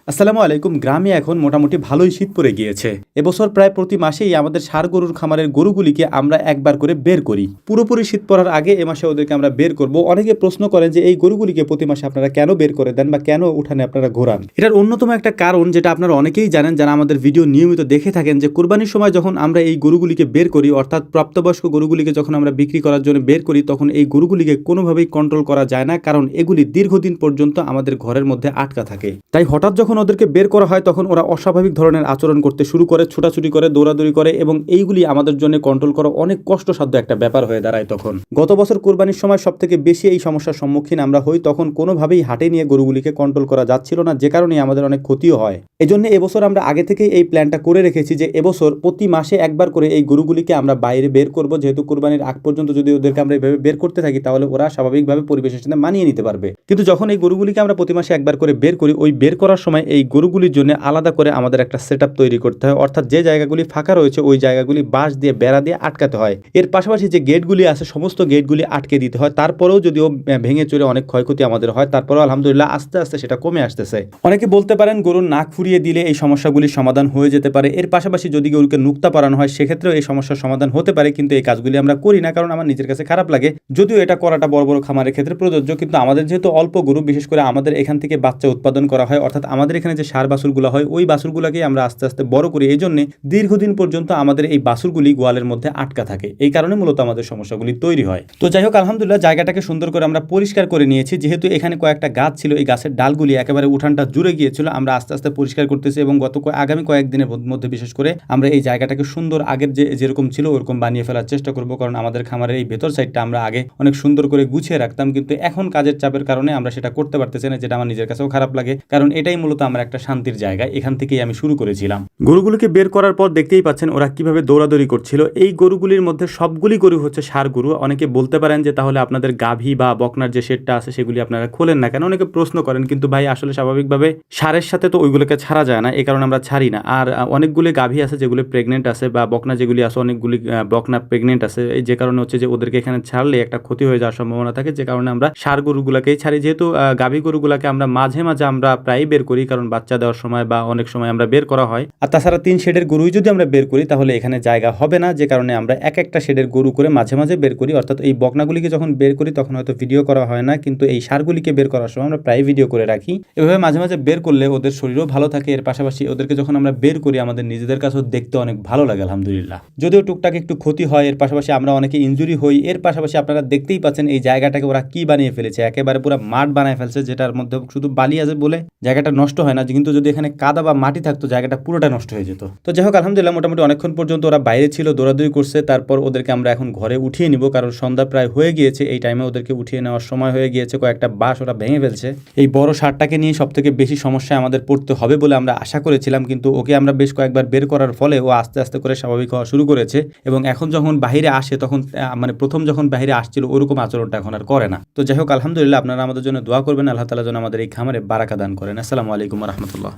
আসসালামু আলাইকুম। গ্রামে এখন মোটামুটি ভালোই শীত পড়ে গিয়েছে। এবছর প্রায় প্রতি মাসেই আমাদের ষাঁড় গরুর খামারের গরুগুলিকে আমরা একবার করে বের করি। পুরোপুরি শীত পড়ার আগে এ মাসে ওদেরকে আমরা বের করব। অনেকে প্রশ্ন করেন যে এই গরুগুলিকে প্রতি মাসে আপনারা কেন বের করে দেন বা কেন উঠানে আপনারা ঘোরান। এটার অন্যতম একটা কারণ, যেটা আপনারা অনেকেই জানেন যারা আমাদের ভিডিও নিয়মিত দেখে থাকেন, যে কুরবানির সময় যখন আমরা এই গরুগুলিকে বের করি, অর্থাৎ প্রাপ্তবয়স্ক গরুগুলিকে যখন আমরা বিক্রি করার জন্য বের করি, তখন এই গরুগুলিকে কোনোভাবেই কন্ট্রোল করা যায় না, কারণ এগুলি দীর্ঘদিন পর্যন্ত আমাদের ঘরের মধ্যে আটকা থাকে। তাই হঠাৎ যখন ওদেরকে বের করা হয় তখন ওরা অস্বাভাবিক ধরনের আচরণ করতে শুরু করে, ছোটাছুটি করে, দৌড়াদৌড়ি করে, এবং এইগুলি আমাদের জন্য কন্ট্রোল করা অনেক কষ্টসাধ্য একটা ব্যাপার হয়ে দাঁড়ায়। তখন গত বছর কুরবানির সময় সব থেকে বেশি এই সমস্যার সম্মুখীন আমরা হই। তখন কোনোভাবেই হাটে নিয়ে গরুগুলিকে কন্ট্রোল করা যাচ্ছিল না, যে কারণে আমাদের অনেক ক্ষতিও হয়। এজন্য এবছর আমরা আগে থেকেই এই প্ল্যানটা করে রেখেছি যে এবছর প্রতি মাসে একবার করে এই গরুগুলিকে আমরা বাইরে বের করব, যেহেতু কুরবানির আগ পর্যন্ত যদি ওদেরকে আমরা এইভাবে বের করতে থাকি তাহলে ওরা স্বাভাবিকভাবে পরিবেশের সাথে মানিয়ে নিতে পারবে। কিন্তু যখন এই গরুগুলিকে আমরা প্রতি মাসে একবার করে বের করি, ওই বের করার সময় এই গরুগুলির জন্য আলাদা করে আমাদের একটা সেটআপ তৈরি করতে হয়, অর্থাৎ যে জায়গাগুলি ফাঁকা রয়েছে ওই জায়গাগুলি বাঁশ দিয়ে বেড়া দিয়ে আটকাতে হয়। এর পাশাপাশি যে গেটগুলি আছে সমস্ত গেটগুলি আটকে দিতে হয়। তারপরেও যদিও ভেঙে চুরে অনেক ক্ষয়ক্ষতি আমাদের হয়, তারপরেও আলহামদুলিল্লাহ আস্তে আস্তে সেটা কমে আসতেছে। অনেকে বলতে পারেন গরুর নাক ফুরিয়ে দিলে এই সমস্যাগুলির সমাধান হয়ে যেতে পারে। এর পাশাপাশি যদি গরুকে নুক্তা পরানো হয় সেক্ষেত্রেও এই সমস্যার সমাধান হতে পারে, কিন্তু এই কাজগুলি আমরা করি না, কারণ আমার নিজের কাছে খারাপ লাগে। যদিও এটা করাটা বড় বড় খামারের ক্ষেত্রে প্রযোজ্য, কিন্তু আমাদের যেহেতু অল্প গরু, বিশেষ করে আমাদের এখান থেকে বাচ্চা উৎপাদন করা হয়, অর্থাৎ আমাদের এখানে যে ষাঁড় বাছুরগুলো হয় ওই বাছুরগুলোকেই আমরা আস্তে আস্তে বড় করি। এই জন্য দীর্ঘদিন পর্যন্ত আমাদের এই বাছুরগুলি গোয়ালের মধ্যে আটকা থাকে। এই কারণে মূলত আমাদের সমস্যাগুলি তৈরি হয়। তো যাই হোক, আলহামদুলিল্লাহ জায়গাটাকে সুন্দর করে আমরা পরিষ্কার করে নিয়েছি। যেহেতু এখানে কয়েকটা গাছ ছিল, এই গাছের ডালগুলি একেবারে উঠানটা জুড়ে গিয়েছিল, আমরা আস্তে আস্তে পরিষ্কার করতেছি এবং আগামী কয়েকদিনের মধ্যে বিশেষ করে আমরা এই জায়গাটাকে সুন্দর আগের যেরকম ছিল ওরকম বানিয়ে ফেলার চেষ্টা করব। কারণ আমাদের খামারের এই ভেতর সাইডটা আমরা আগে অনেক সুন্দর করে গুছিয়ে রাখতাম, কিন্তু এখন কাজের চাপের কারণে আমরা সেটা করতে পারতেছি না, যেটা আমার নিজের কাছেও খারাপ লাগে, কারণ এটাই মূলত আমার একটা শান্তির জায়গা। এখান থেকেই আমি শুরু করেছিলাম। গরুগুলোকে বের করার পর দেখতেই পাচ্ছেন ওরা কিভাবে দৌড়াদৌড়ি করছিল। এই গরুগুলির মধ্যে সবগুলি গরু হচ্ছে ষাঁড় গরু। অনেকে বলতে পারেন যে তাহলে আপনাদের গাভী বা বকনার যে শেডটা আছে সেগুলি আপনারা খোলেন না কেন, অনেকে প্রশ্ন করেন, কিন্তু ভাই আসলে স্বাভাবিকভাবে ষাঁড়ের সাথে তো ওইগুলোকে ছাড়া যায় না, এই কারণে আমরা ছাড়ি না। আর অনেকগুলি গাভী আছে যেগুলি প্রেগনেন্ট আছে, বা বকনা যেগুলি আছে অনেকগুলি বকনা প্রেগনেন্ট আছে, এই যে কারণে হচ্ছে যে ওদেরকে এখানে ছাড়লে একটা ক্ষতি হয়ে যাওয়ার সম্ভাবনা থাকে, যে কারণে আমরা ষাঁড় গরুগুলাকেই ছাড়ি। যেহেতু গাভী গরুগুলাকে আমরা মাঝে মাঝে আমরা প্রায় বের করি, কারণ বাচ্চা দেওয়ার সময় বা অনেক সময় আমরা বের করা হয়। আর তাছাড়া 3 শেডের গরুই যদি আমরা বের করি তাহলে এখানে জায়গা হবে না, যে কারণে আমরা এক একটা শেডের গরু করে মাঝে মাঝে বের করি। অর্থাৎ এই বকনাগুলিকে যখন বের করি তখন হয়তো ভিডিও করা হয় না, কিন্তু এই ষাঁড়গুলিকে বের করার সময় আমরা প্রায় ভিডিও করে রাখি। এভাবে মাঝে মাঝে বের করলে ওদের শরীরও ভালো থাকে। এর পাশাপাশি ওদেরকে যখন আমরা বের করি আমাদের নিজেদের কাছেও দেখতে অনেক ভালো লাগে আলহামদুলিল্লাহ। যদিও টুকটাক একটু ক্ষতি হয়, এর পাশাপাশি আমরা অনেকে ইনজুরি হই। এর পাশাপাশি আপনারা দেখতেই পাচ্ছেন এই জায়গাটাকে ওরা কি বানিয়ে ফেলেছে, একেবারে পুরো মাঠ বানায় ফেলছে, যেটার মধ্যে শুধু বালি আছে বলে জায়গাটা নষ্ট হয় না, কিন্তু যদি এখানে কাদা বা মাটি থাকতো জায়গাটা পুরোটা নষ্ট হয়ে যেত। তো যাই হোক, আলহামদুলিল্লাহ মোটামুটি অনেকক্ষণ পর্যন্ত ওরা বাইরে ছিল, দৌড়াদৌড়ি করছে। তারপর ওদেরকে আমরা এখন ঘরে উঠিয়ে নিব, কারণ সন্ধ্যা প্রায় হয়ে গিয়েছে। এই টাইমে ওদেরকে উঠিয়ে নেওয়ার সময় হয়ে গিয়েছে। কয়েকটা বাঁশ ওরা ভেঙে ফেলছে। এই বড় ষাঁড়টাকে নিয়ে সব থেকে বেশি সমস্যায় আমাদের পড়তে হবে বলে আমরা আশা করেছিলাম, কিন্তু ওকে আমরা বেশ কয়েকবার বের করার ফলে ও আস্তে আস্তে করে স্বাভাবিক হওয়া শুরু করেছে, এবং এখন যখন বাহিরে আসে তখন মানে প্রথম যখন বাহিরে আসছিল ওরকম আচরণটা এখন আর করে না। তো যাই হোক, আলহামদুলিল্লাহ আপনারা আমাদের জন্য দোয়া করবেন, আল্লাহ তাআলা যেন আমাদের এই খামারে বারাকা দান করেন। আসসালামু আলাইকুম ওয়া রাহমাতুল্লাহ।